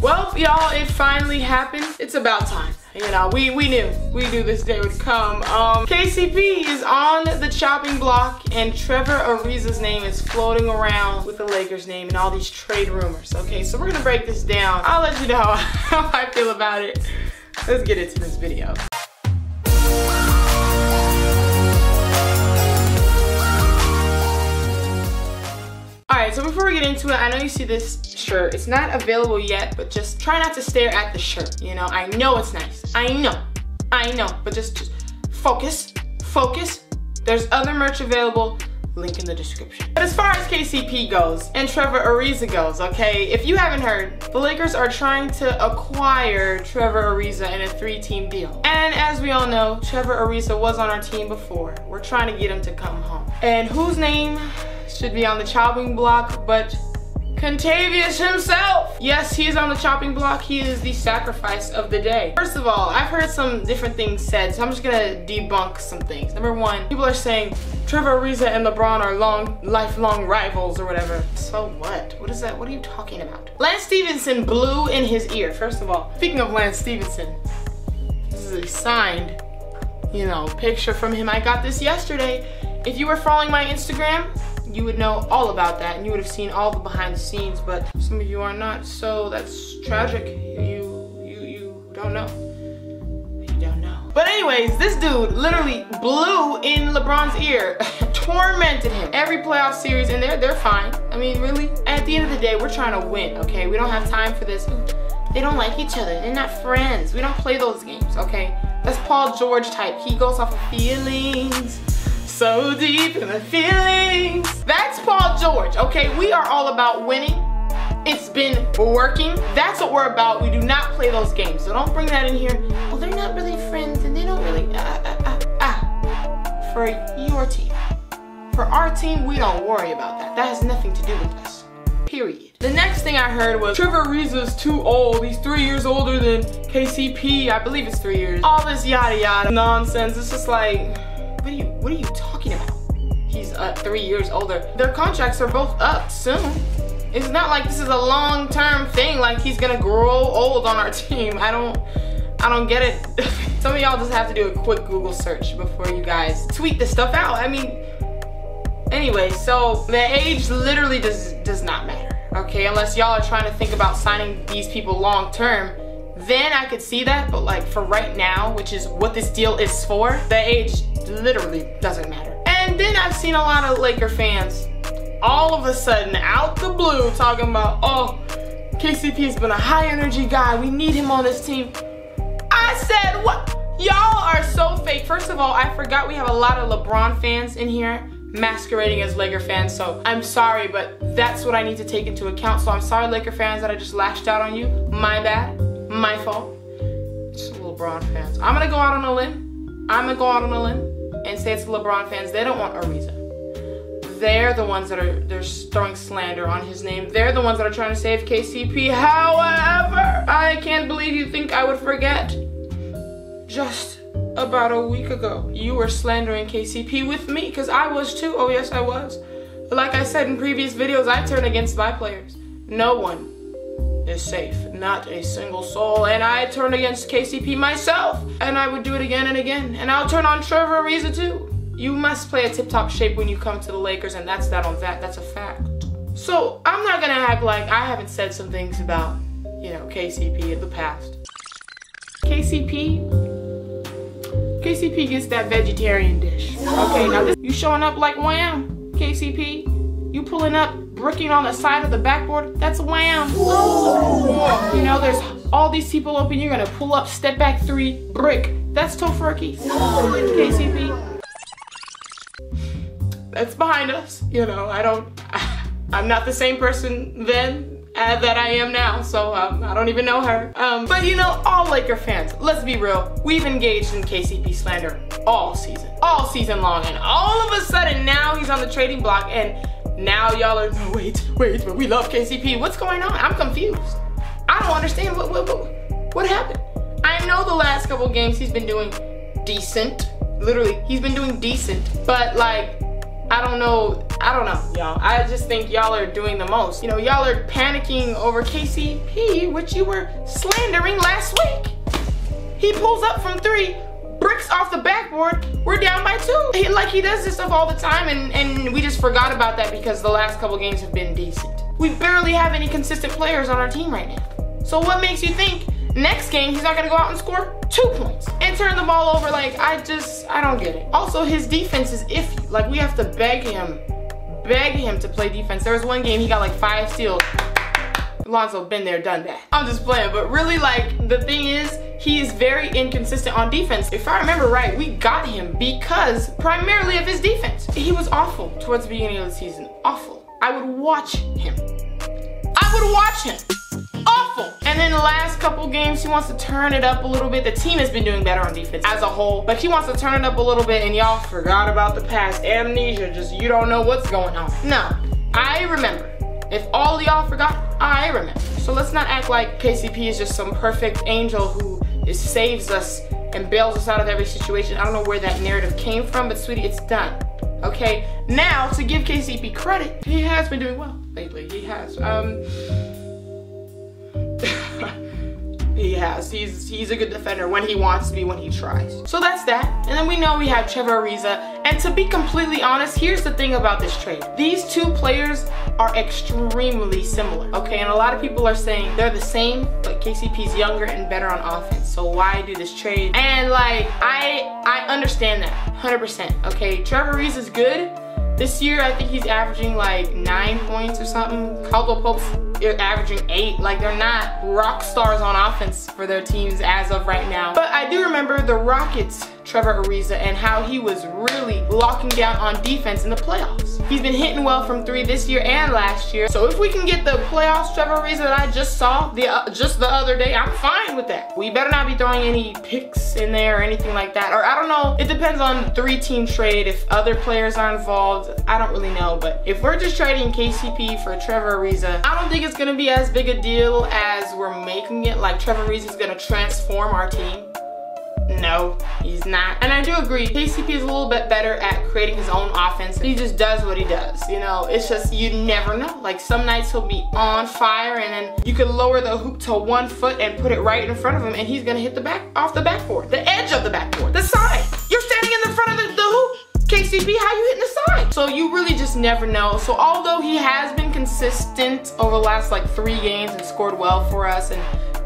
Well, y'all, it finally happened. It's about time. You know, we knew this day would come. KCP is on the chopping block, and Trevor Ariza's name is floating around with the Lakers name and all these trade rumors. Okay, so we're gonna break this down. I'll let you know how I feel about it. Let's get into this video. Alright, so before we get into it, I know you see this shirt. It's not available yet, but just try not to stare at the shirt. You know, I know it's nice. I know, but just focus. There's other merch available, link in the description. But as far as KCP goes, and Trevor Ariza goes, okay, if you haven't heard, the Lakers are trying to acquire Trevor Ariza in a 3-team deal. And as we all know, Trevor Ariza was on our team before. We're trying to get him to come home. And whose name should be on the chopping block but Contavious himself? Yes, he is on the chopping block. He is the sacrifice of the day. First of all, I've heard some different things said, so I'm just gonna debunk some things. Number one, people are saying Trevor Ariza and LeBron are lifelong rivals or whatever. So what? What is that? What are you talking about? Lance Stevenson blew in his ear. First of all, speaking of Lance Stevenson, this is a signed, you know, picture from him. I got this yesterday. If you were following my Instagram, you would know all about that and you would have seen all the behind the scenes, but some of you are not, so that's tragic. You don't know. You don't know. But anyways, this dude literally blew in LeBron's ear, tormented him every playoff series, and they're fine. I mean, really? At the end of the day, we're trying to win, okay? We don't have time for this. They don't like each other. They're not friends. We don't play those games, okay? That's Paul George type. He goes off of feelings. So deep in the feelings. That's Paul George, okay? We are all about winning. It's been working. That's what we're about. We do not play those games. So don't bring that in here. Well, they're not really friends and they don't really, For your team. For our team, we don't worry about that. That has nothing to do with us. Period. The next thing I heard was Trevor Ariza's too old. He's 3 years older than KCP. I believe it's 3 years. All this yada yada nonsense. It's just like, what are you talking about? He's 3 years older. Their contracts are both up soon. It's not like this is a long-term thing, like he's gonna grow old on our team. I don't get it. Some of y'all just have to do a quick Google search before you guys tweet this stuff out. I mean, anyway, so the age literally does not matter, okay? Unless y'all are trying to think about signing these people long-term, then I could see that, but like for right now, which is what this deal is for, the age literally doesn't matter. And then I've seen a lot of Laker fans all of a sudden out the blue talking about, oh, KCP has been a high energy guy, we need him on this team. I said, what? Y'all are so fake. First of all, I forgot we have a lot of LeBron fans in here masquerading as Laker fans, so I'm sorry, but that's what I need to take into account. So I'm sorry, Laker fans, that I just lashed out on you. My bad, my fault. It's LeBron fans. I'm gonna go out on a limb and say it's LeBron fans. They don't want Ariza. They're the ones that are throwing slander on his name. They're the ones that are trying to save KCP. However, I can't believe you think I would forget. Just about a week ago, you were slandering KCP with me, because I was too. Oh yes, I was. Like I said in previous videos, I turn against my players. No one is safe, not a single soul, and I turn against KCP myself, and I would do it again and again, and I'll turn on Trevor Ariza too. You must play a tip-top shape when you come to the Lakers, and that's that on that. That's a fact. So I'm not gonna act like I haven't said some things about, you know, KCP in the past. KCP gets that vegetarian dish. Okay, now this, you showing up like wham, KCP. You pulling up, bricking on the side of the backboard, that's wham. You know, there's all these people open, you're gonna pull up, step back 3, brick. That's tofurkey, KCP. That's behind us, you know, I'm not the same person then that I am now, so I don't even know her. But you know, all Laker fans, let's be real, we've engaged in KCP slander all season long, and all of a sudden now he's on the trading block, and now y'all are, no, wait, but we love KCP. What's going on? I'm confused. I don't understand what happened. I know the last couple games he's been doing decent. Literally, he's been doing decent, but like, I don't know, y'all. I just think y'all are doing the most. You know, y'all are panicking over KCP, which you were slandering last week. He pulls up from 3, bricks off the backboard, we're down by 2. Like, he does this stuff all the time, and we just forgot about that because the last couple games have been decent. We barely have any consistent players on our team right now. So what makes you think next game he's not gonna go out and score 2 points and turn the ball over? Like, I don't get it. Also, his defense is iffy. Like, we have to beg him to play defense. There was one game he got like 5 steals. Lonzo, been there, done that. I'm just playing, but really, like, the thing is, he is very inconsistent on defense. If I remember right, we got him because primarily of his defense. He was awful towards the beginning of the season. Awful. I would watch him. Awful. And then the last couple games, he wants to turn it up a little bit. The team has been doing better on defense as a whole, but he wants to turn it up a little bit, and y'all forgot about the past. Amnesia, just you don't know what's going on. No, I remember. If all y'all forgot, I remember. So let's not act like KCP is just some perfect angel who saves us and bails us out of every situation. I don't know where that narrative came from, but sweetie, it's done. Okay, now to give KCP credit, he has been doing well lately. He has. He has. He's a good defender when he wants to be, when he tries. So that's that. And then we know we have Trevor Ariza. And to be completely honest, here's the thing about this trade. These 2 players are extremely similar, okay? And a lot of people are saying they're the same, but KCP's younger and better on offense. So why do this trade? And like, I understand that 100%, okay? Trevor Ariza's good. This year, I think he's averaging like 9 points or something. Caldwell Pope's averaging 8. Like, they're not rock stars on offense for their teams as of right now. But I do remember the Rockets, Trevor Ariza, and how he was really locking down on defense in the playoffs. He's been hitting well from 3 this year and last year. So if we can get the playoffs Trevor Ariza that I just saw just the other day, I'm fine with that. We better not be throwing any picks in there or anything like that. Or I don't know, it depends on 3-team trade. If other players are involved, I don't really know. But if we're just trading KCP for Trevor Ariza, I don't think it's gonna be as big a deal as we're making it. Like, Trevor Ariza is gonna transform our team. No, he's not. And I do agree, KCP is a little bit better at creating his own offense. He just does what he does, you know? It's just, you never know. Like, some nights he'll be on fire, and then you could lower the hoop to 1 foot and put it right in front of him, and he's gonna hit off the backboard, the edge of the backboard, the side. You're standing in the front of the hoop. KCP, how you hitting the side? So you really just never know. So although he has been consistent over the last like 3 games and scored well for us and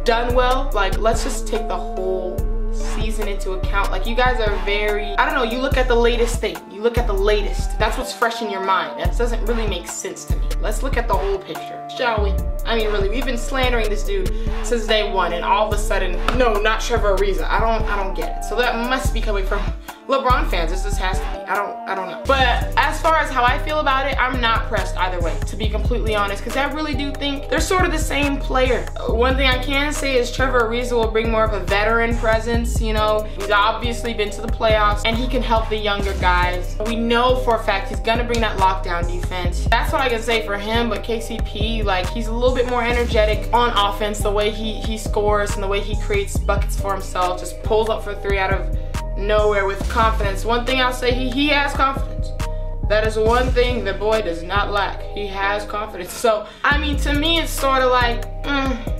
done well, like, let's just take the whole season into account. Like, you guys are very, I don't know, you look at the latest thing. You look at the latest. That's what's fresh in your mind. That doesn't really make sense to me. Let's look at the whole picture, shall we? I mean, really, we've been slandering this dude since day 1, and all of a sudden, no, not Trevor Ariza. I don't get it. So that must be coming from LeBron fans. This has to be. I don't know. But as far as how I feel about it, I'm not pressed either way, to be completely honest, because I really do think they're sort of the same player. One thing I can say is Trevor Ariza will bring more of a veteran presence, you know. He's obviously been to the playoffs, and he can help the younger guys. We know for a fact he's gonna bring that lockdown defense. That's what I can say for him. But KCP, like, he's a little bit more energetic on offense, the way he scores and the way he creates buckets for himself, just pulls up for 3 out of nowhere with confidence. One thing I'll say, he has confidence. That is one thing the boy does not lack. He has confidence. So, I mean, to me, it's sort of like,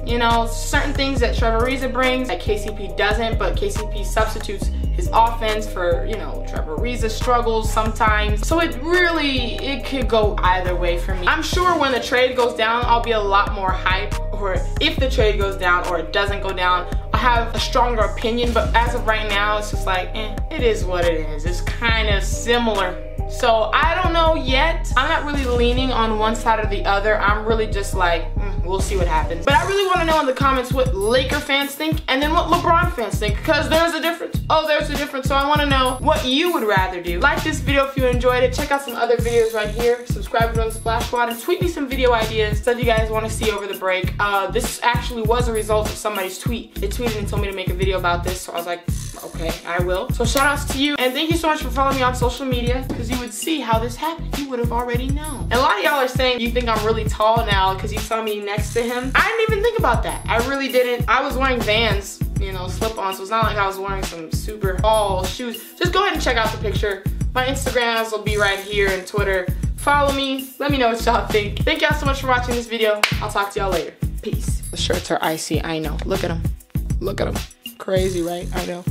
you know, certain things that Trevor Ariza brings that KCP doesn't, but KCP substitutes his offense for, you know, Trevor Ariza struggles sometimes. So it could go either way for me. I'm sure when the trade goes down, I'll be a lot more hype, or if the trade goes down or it doesn't go down, I'll have a stronger opinion. But as of right now, it's just like, it is what it is. It's kind of similar. So I don't know yet. I'm not really leaning on one side or the other. I'm really just like, we'll see what happens. But I really want to know in the comments what Laker fans think, and then what LeBron fans think, because there's a difference. Oh, there's a difference. So I want to know what you would rather do. Like this video if you enjoyed it. Check out some other videos right here. Subscribe to the Splash Squad, and tweet me some video ideas, stuff you guys want to see over the break. This actually was a result of somebody's tweet. They tweeted and told me to make a video about this, so I was like, okay, I will. So shout outs to you, and thank you so much for following me on social media, because you would see how this happened. You would have already known. And a lot of y'all are saying you think I'm really tall now because you saw me next to him. I didn't even think about that. I really didn't. I was wearing Vans, you know, slip-ons, so it's not like I was wearing some super tall shoes. Just go ahead and check out the picture My Instagrams will be right here and Twitter. Follow me. Let me know what y'all think. Thank y'all so much for watching this video. I'll talk to y'all later. Peace. The shirts are icy, I know. Look at them. Look at them. Crazy, right? I know.